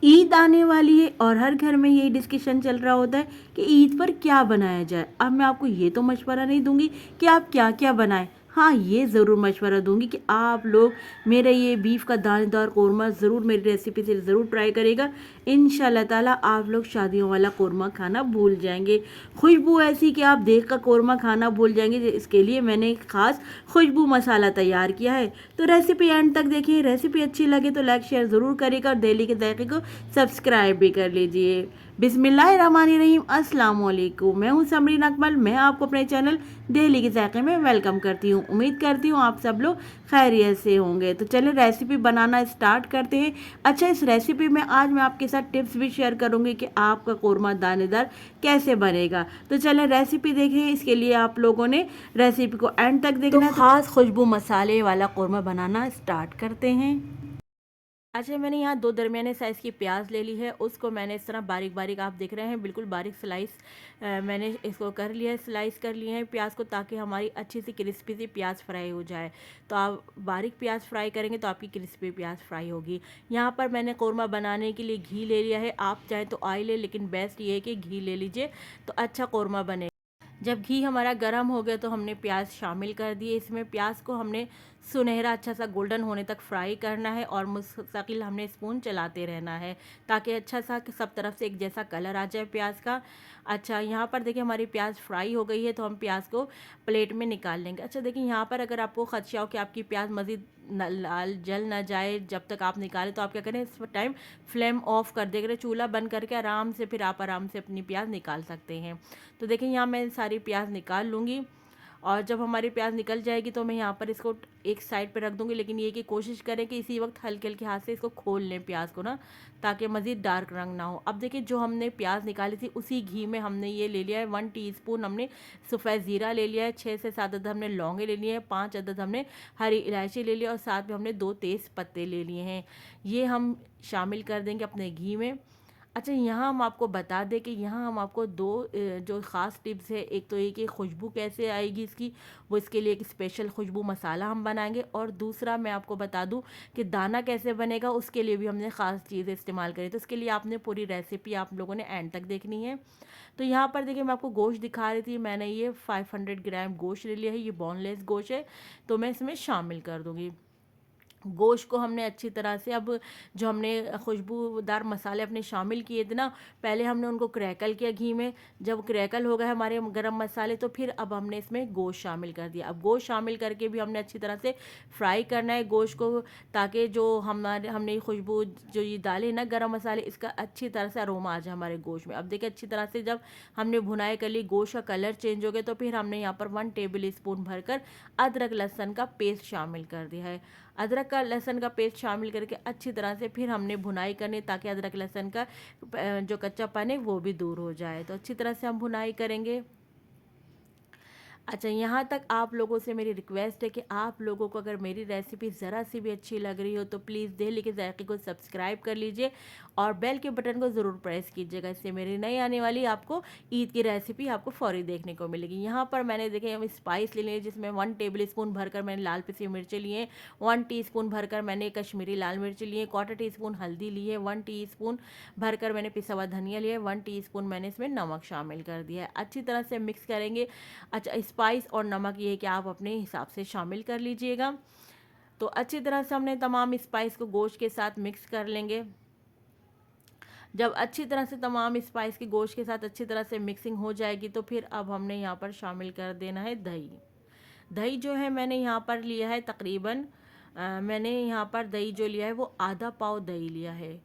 ईद आने वाली है और हर घर में यही डिस्कशन चल रहा होता है कि ईद पर क्या बनाया जाए। अब मैं आपको ये तो मशवरा नहीं दूंगी कि आप क्या क्या बनाएं। हाँ, ये ज़रूर मशवरा दूंगी कि आप लोग मेरा ये बीफ का दानेदार कौरमा ज़रूर मेरी रेसिपी से ज़रूर ट्राई करेगा। इंशाल्लाह ताला आप लोग शादियों वाला कौरमा खाना भूल जाएंगे। खुशबू ऐसी कि आप देख कर कौरमा खाना भूल जाएंगे। इसके लिए मैंने एक ख़ास खुशबू मसाला तैयार किया है। तो रेसिपी एंड तक देखिए। रेसिपी अच्छी लगे तो लाइक शेयर ज़रूर करिएगा और डेली के जायके को सब्सक्राइब भी कर लीजिए। बिस्मिल्लाहिर्रहमानिर्रहीम, अस्सलाम वालेकुम। मैं हूं समरीन अकमल। मैं आपको अपने चैनल दिल्ली के जायके में वेलकम करती हूं। उम्मीद करती हूं आप सब लोग खैरियत से होंगे। तो चलिए रेसिपी बनाना स्टार्ट करते हैं। अच्छा, इस रेसिपी में आज मैं आपके साथ टिप्स भी शेयर करूंगी कि आपका कौरमा दानेदार कैसे बनेगा। तो चलिए रेसिपी देखें। इसके लिए आप लोगों ने रेसिपी को एंड तक देखना है। तो खास खुशबू मसाले वाला कौरमा बनाना स्टार्ट करते हैं। अच्छा, मैंने यहाँ दो दरमियाने साइज़ की प्याज ले ली है। उसको मैंने इस तरह बारीक बारीक, आप देख रहे हैं, बिल्कुल बारीक स्लाइस मैंने इसको कर लिया है, स्लाइस कर लिए हैं प्याज को, ताकि हमारी अच्छी सी क्रिस्पी सी प्याज फ्राई हो जाए। तो आप बारीक प्याज फ्राई करेंगे तो आपकी क्रिस्पी प्याज फ्राई होगी। यहाँ पर मैंने कौरमा बनाने के लिए घी ले लिया है। आप चाहें तो ऑयल ले, लेकिन बेस्ट ये है कि घी ले लीजिए तो अच्छा कौरमा बने। जब घी हमारा गर्म हो गया तो हमने प्याज शामिल कर दिए। इसमें प्याज को हमने सुनहरा अच्छा सा गोल्डन होने तक फ्राई करना है और मुस्तकिल हमने स्पून चलाते रहना है ताकि अच्छा सा सब तरफ से एक जैसा कलर आ जाए प्याज का। अच्छा, यहाँ पर देखिए हमारी प्याज फ्राई हो गई है तो हम प्याज को प्लेट में निकाल लेंगे। अच्छा देखिए, यहाँ पर अगर आपको खदशा हो कि आपकी प्याज मज़ीद लाल जल ना जाए जब तक आप निकालें, तो आप क्या करें, इस टाइम फ्लेम ऑफ कर देंगे, चूल्हा बंद करके आराम से फिर आप आराम से अपनी प्याज निकाल सकते हैं। तो देखिए यहाँ मैं सारी प्याज निकाल लूँगी और जब हमारी प्याज निकल जाएगी तो मैं यहाँ पर इसको एक साइड पर रख दूँगी। लेकिन ये कि कोशिश करें कि इसी वक्त हल्के हल्के हाथ से इसको खोल लें प्याज को ना, ताकि मज़ीद डार्क रंग ना हो। अब देखिए जो हमने प्याज निकाली थी उसी घी में हमने ये ले लिया है 1 टीस्पून हमने सफ़ेद ज़ीरा ले लिया है, 6 से 7 अदद हमने लौंगे ले लिए हैं, 5 अदद हमने हरी इलायची ले लिया और साथ में हमने 2 तेज़ पत्ते ले लिए हैं। ये हम शामिल कर देंगे अपने घी में। अच्छा, यहाँ हम आपको बता दें कि यहाँ हम आपको दो जो ख़ास टिप्स है। एक तो ये कि खुशबू कैसे आएगी इसकी, वो इसके लिए एक स्पेशल खुशबू मसाला हम बनाएंगे, और दूसरा मैं आपको बता दूँ कि दाना कैसे बनेगा, उसके लिए भी हमने ख़ास चीज़ें इस्तेमाल करी। तो इसके लिए आपने पूरी रेसिपी आप लोगों ने एंड तक देखनी है। तो यहाँ पर देखिए मैं आपको गोश्त दिखा रही थी। मैंने ये 500 ग्राम गोश्त ले लिया है। ये बोनलेस गोश्त है, तो मैं इसमें शामिल कर दूँगी। गोश्त को हमने अच्छी तरह से, अब जो हमने खुशबूदार मसाले अपने शामिल किए थे ना, पहले हमने उनको क्रैकल किया घी में। जब क्रैकल हो गए हमारे गरम मसाले तो फिर अब हमने इसमें गोश्त शामिल कर दिया। अब गोश्त शामिल करके भी हमने अच्छी तरह से फ्राई करना है गोश्त को, ताकि जो हमने खुशबू जो ये डाले ना गरम मसाले, इसका अच्छी तरह से अरोमा आ जाए हमारे गोश्त में। अब देखिए अच्छी तरह से जब हमने भुनाई कर ली, गोश्त का कलर चेंज हो गया, तो फिर हमने यहाँ पर 1 टेबल स्पून भरकर अदरक लहसुन का पेस्ट शामिल कर दिया है। अदरक का लहसुन का पेस्ट शामिल करके अच्छी तरह से फिर हमने भुनाई करनी, ताकि अदरक लहसुन का जो कच्चापन है वो भी दूर हो जाए। तो अच्छी तरह से हम भुनाई करेंगे। अच्छा, यहाँ तक आप लोगों से मेरी रिक्वेस्ट है कि आप लोगों को अगर मेरी रेसिपी ज़रा सी भी अच्छी लग रही हो तो प्लीज़ दिल्ली के जायके को सब्सक्राइब कर लीजिए और बेल के बटन को ज़रूर प्रेस कीजिएगा। इससे मेरी नई आने वाली आपको ईद की रेसिपी आपको फौरी देखने को मिलेगी। यहाँ पर मैंने देखे हम स्पाइस ले लिए, जिसमें 1 टेबल स्पून भरकर मैंने लाल पिसी मिर्चें लिए, 1 टीस्पून भरकर मैंने कश्मीरी लाल मिर्च लिए, 1/4 टीस्पून हल्दी ली है, 1 टीस्पून भरकर मैंने पिसा हुआ धनिया लिया है, 1 टीस्पून मैंने इसमें नमक शामिल कर दिया है। अच्छी तरह से मिक्स करेंगे। अच्छा, स्पाइस और नमक ये है कि आप अपने हिसाब से शामिल कर लीजिएगा। तो अच्छी तरह से हमने तमाम स्पाइस को गोश्त के साथ मिक्स कर लेंगे। जब अच्छी तरह से तमाम स्पाइस की गोश्त के साथ अच्छी तरह से मिक्सिंग हो जाएगी तो फिर अब हमने यहाँ पर शामिल कर देना है दही। दही जो है मैंने यहाँ पर लिया है तकरीबन मैंने यहाँ पर दही जो लिया है वो आधा पाव दही लिया है,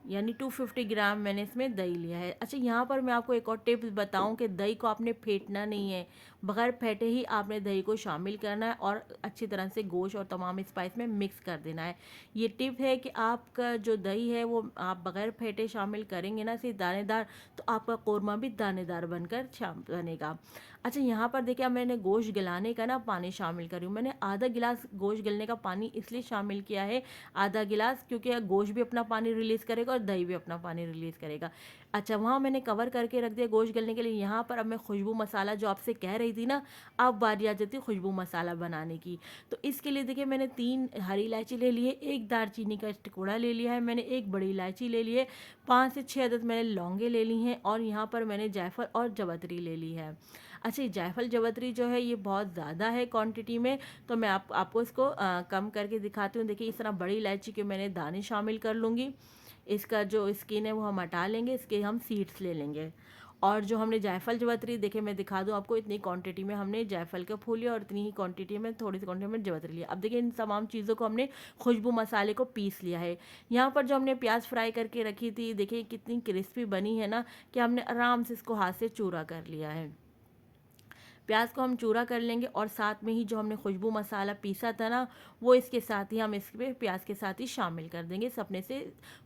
यानी 250 ग्राम मैंने इसमें दही लिया है। अच्छा, यहाँ पर मैं आपको एक और टिप्स बताऊँ कि दही को आपने फेंटना नहीं है, बगैर फेंटे ही आपने दही को शामिल करना है और अच्छी तरह से गोश्त और तमाम स्पाइस में मिक्स कर देना है। ये टिप है कि आपका जो दही है वो आप बगैर फेंटे शामिल करेंगे ना, सिर्फ दानेदार, तो आपका कौरमा भी दानेदार बनकर बनेगा। अच्छा, यहाँ पर देखिए अब मैंने गोश्त गलाने का ना पानी शामिल करी हूँ। मैंने आधा गिलास गोश्त गलने का पानी इसलिए शामिल किया है, आधा गिलास, क्योंकि गोश्त भी अपना पानी रिलीज़ करेगा और दही भी अपना पानी रिलीज़ करेगा। अच्छा, वहाँ मैंने कवर करके रख दिया गोश्त गलने के लिए। यहाँ पर अब मैं खुशबू मसाला जो आपसे कह रही रही थी ना, अब बारी आ जाती है खुशबू मसाला बनाने की। तो इसके लिए देखिए मैंने 3 हरी इलायची ले ली है, 1 दालचीनी का टुकड़ा ले लिया है मैंने, 1 बड़ी इलायची ले ली है, 5 से 6 अदद मैंने लौंगे ले ली हैं और यहाँ पर मैंने जायफल और जवतरी ले ली है। अच्छा, ये जायफल जवतरी जो है ये बहुत ज़्यादा है क्वांटिटी में, तो मैं आपको इसको कम करके दिखाती हूँ। देखिए इस तरह बड़ी इलायची के मैंने दाने शामिल कर लूँगी। इसका जो स्किन है वो हम हटा लेंगे, इसके हम सीड्स ले लेंगे। और जो हमने जायफल जवतरी, देखिए मैं दिखा दूँ आपको, इतनी क्वांटिटी में हमने जायफल के फूल लिया और इतनी ही क्वांटिटी में, थोड़ी सी क्वांटिटी में जवतरी लिया। अब देखिए इन तमाम चीज़ों को हमने खुशबू मसाले को पीस लिया है। यहाँ पर जो हमने प्याज फ्राई करके रखी थी, देखिए कितनी क्रिस्पी बनी है ना, कि हमने आराम से इसको हाथ से चूरा कर लिया है। प्याज को हम चूरा कर लेंगे और साथ में ही जो हमने खुशबू मसाला पीसा था ना, वो इसके साथ ही हम इसके प्याज के साथ ही शामिल कर देंगे इस अपने से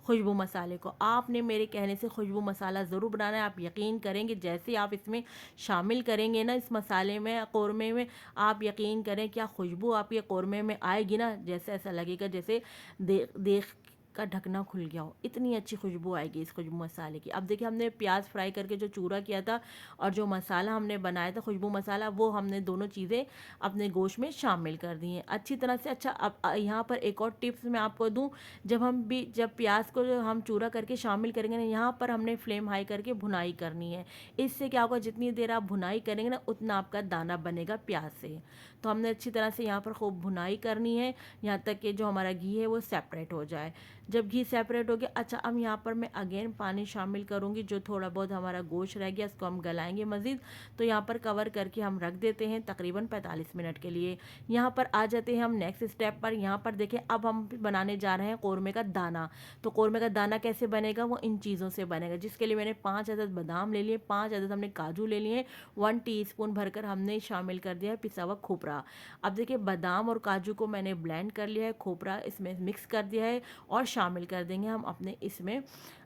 खुशबू मसाले को। आपने मेरे कहने से खुशबू मसाला ज़रूर बनाना है। आप यकीन करेंगे जैसे आप इसमें शामिल करेंगे ना, इस मसाले में, कौरमे में, आप यकीन करें क्या खुशबू आपके कौरमे में आएगी ना, जैसे ऐसा लगेगा जैसे देख का ढकना खुल गया हो, इतनी अच्छी खुशबू आएगी इस खुशबू मसाले की। अब देखिए हमने प्याज फ्राई करके जो चूरा किया था और जो मसाला हमने बनाया था खुशबू मसाला, वो हमने दोनों चीज़ें अपने गोश्त में शामिल कर दी हैं अच्छी तरह से। अच्छा, अब यहाँ पर एक और टिप्स मैं आपको दूँ, जब प्याज को जो हम चूरा करके शामिल करेंगे ना, यहाँ पर हमने फ्लेम हाई करके भुनाई करनी है। इससे क्या होगा, जितनी देर आप भुनाई करेंगे ना, उतना आपका दाना बनेगा प्याज से। तो हमने अच्छी तरह से यहाँ पर खूब भुनाई करनी है, यहाँ तक कि जो हमारा घी है वो सेपरेट हो जाए। जब घी सेपरेट हो गया, अच्छा अब यहाँ पर मैं अगेन पानी शामिल करूँगी। जो थोड़ा बहुत हमारा गोश्त रह गया इसको हम गलाएंगे मज़ीद। तो यहाँ पर कवर करके हम रख देते हैं तकरीबन 45 मिनट के लिए। यहाँ पर आ जाते हैं हम नेक्स्ट स्टेप पर। यहाँ पर देखें, अब हम बनाने जा रहे हैं कौरमे का दाना। तो कौरमे का दाना कैसे बनेगा, वो इन चीज़ों से बनेगा, जिसके लिए मैंने 5 अदद बादाम ले लिए, 5 अदद हमने काजू ले लिए, 1 टीस्पून भरकर हमने शामिल कर दिया है पिसा हुआ खोपरा। अब देखिए बादाम और काजू को मैंने ब्लेंड कर लिया है, खोपरा इसमें मिक्स कर दिया है और शामिल कर देंगे हम अपने इसमें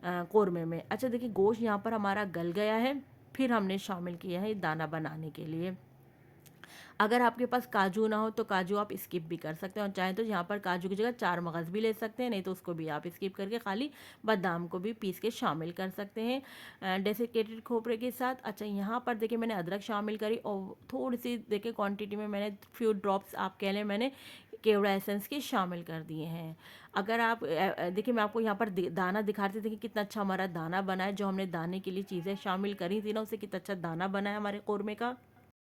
कौरमे में। अच्छा देखिए गोश्त यहाँ पर हमारा गल गया है, फिर हमने शामिल किया है दाना बनाने के लिए। अगर आपके पास काजू ना हो तो काजू आप स्किप भी कर सकते हैं, और चाहे तो यहाँ पर काजू की जगह 4 मगज़ भी ले सकते हैं, नहीं तो उसको भी आप स्किप करके खाली बादाम को भी पीस के शामिल कर सकते हैं डेसिकेटेड खोपरे के साथ। अच्छा यहाँ पर देखिए मैंने अदरक शामिल करी और थोड़ी सी देखिए क्वांटिटी में मैंने फ्यू ड्रॉप्स आप कह लें मैंने केवड़ा एसेंस के शामिल कर दिए हैं। अगर आप देखिए मैं आपको यहाँ पर दाना दिखा रही थी, देखिए कितना अच्छा हमारा दाना बना है। जो हमने दाने के लिए चीज़ें शामिल करी थी ना, उससे कितना अच्छा दाना बना है हमारे कौरमे का।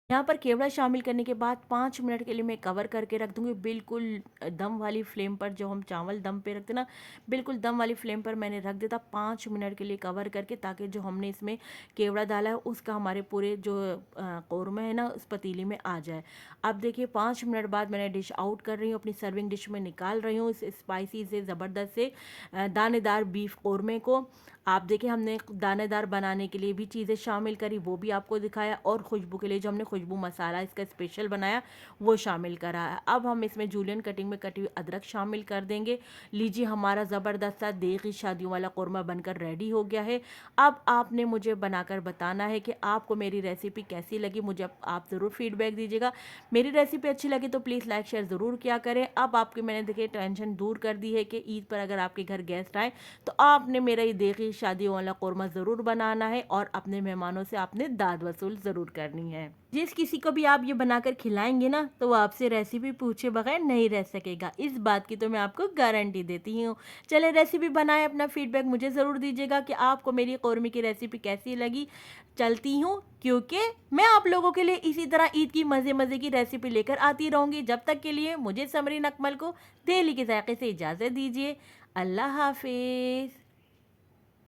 यहाँ पर केवड़ा शामिल करने के बाद 5 मिनट के लिए मैं कवर करके रख दूँगी, बिल्कुल दम वाली फ्लेम पर। जो हम चावल दम पे रखते ना, बिल्कुल दम वाली फ्लेम पर मैंने रख देता 5 मिनट के लिए कवर करके, ताकि जो हमने इसमें केवड़ा डाला है उसका हमारे पूरे जो कौरमा है ना उस पतीली में आ जाए। अब देखिए 5 मिनट बाद मैंने डिश आउट कर रही हूँ, अपनी सर्विंग डिश में निकाल रही हूँ इस स्पाइसी से ज़बरदस्त से दानेदार बीफ कौरमे को। आप देखिए हमने दानेदार बनाने के लिए भी चीज़ें शामिल करी, वो भी आपको दिखाया, और खुशबू के लिए जो हमने खुशबू मसाला इसका स्पेशल बनाया वो शामिल करा है। अब हम इसमें जूलियन कटिंग में कटी हुई अदरक शामिल कर देंगे। लीजिए हमारा ज़बरदस्त सा देगी शादियों वाला कौरमा बनकर रेडी हो गया है। अब आपने मुझे बनाकर बताना है कि आपको मेरी रेसिपी कैसी लगी। मुझे आप ज़रूर फीडबैक दीजिएगा। मेरी रेसिपी अच्छी लगी तो प्लीज़ लाइक शेयर ज़रूर किया करें। अब आपकी मैंने देखिए टेंशन दूर कर दी है कि ईद पर अगर आपके घर गेस्ट आए तो आपने मेरा ये देगी शादियों वाला कौरमा ज़रूर बनाना है और अपने मेहमानों से आपने दाद वसूल ज़रूर करनी है। जिस किसी को भी आप ये बनाकर खिलाएंगे ना, तो वो आपसे रेसिपी पूछे बगैर नहीं रह सकेगा, इस बात की तो मैं आपको गारंटी देती हूँ। चले रेसिपी बनाएं, अपना फीडबैक मुझे ज़रूर दीजिएगा कि आपको मेरी कौरमे की रेसिपी कैसी लगी। चलती हूँ, क्योंकि मैं आप लोगों के लिए इसी तरह ईद की मज़े मज़े की रेसिपी लेकर आती रहूँगी। जब तक के लिए मुझे समरीन अकमल को दिल्ली के जायके से इजाज़त दीजिए। अल्लाह हाफिज़।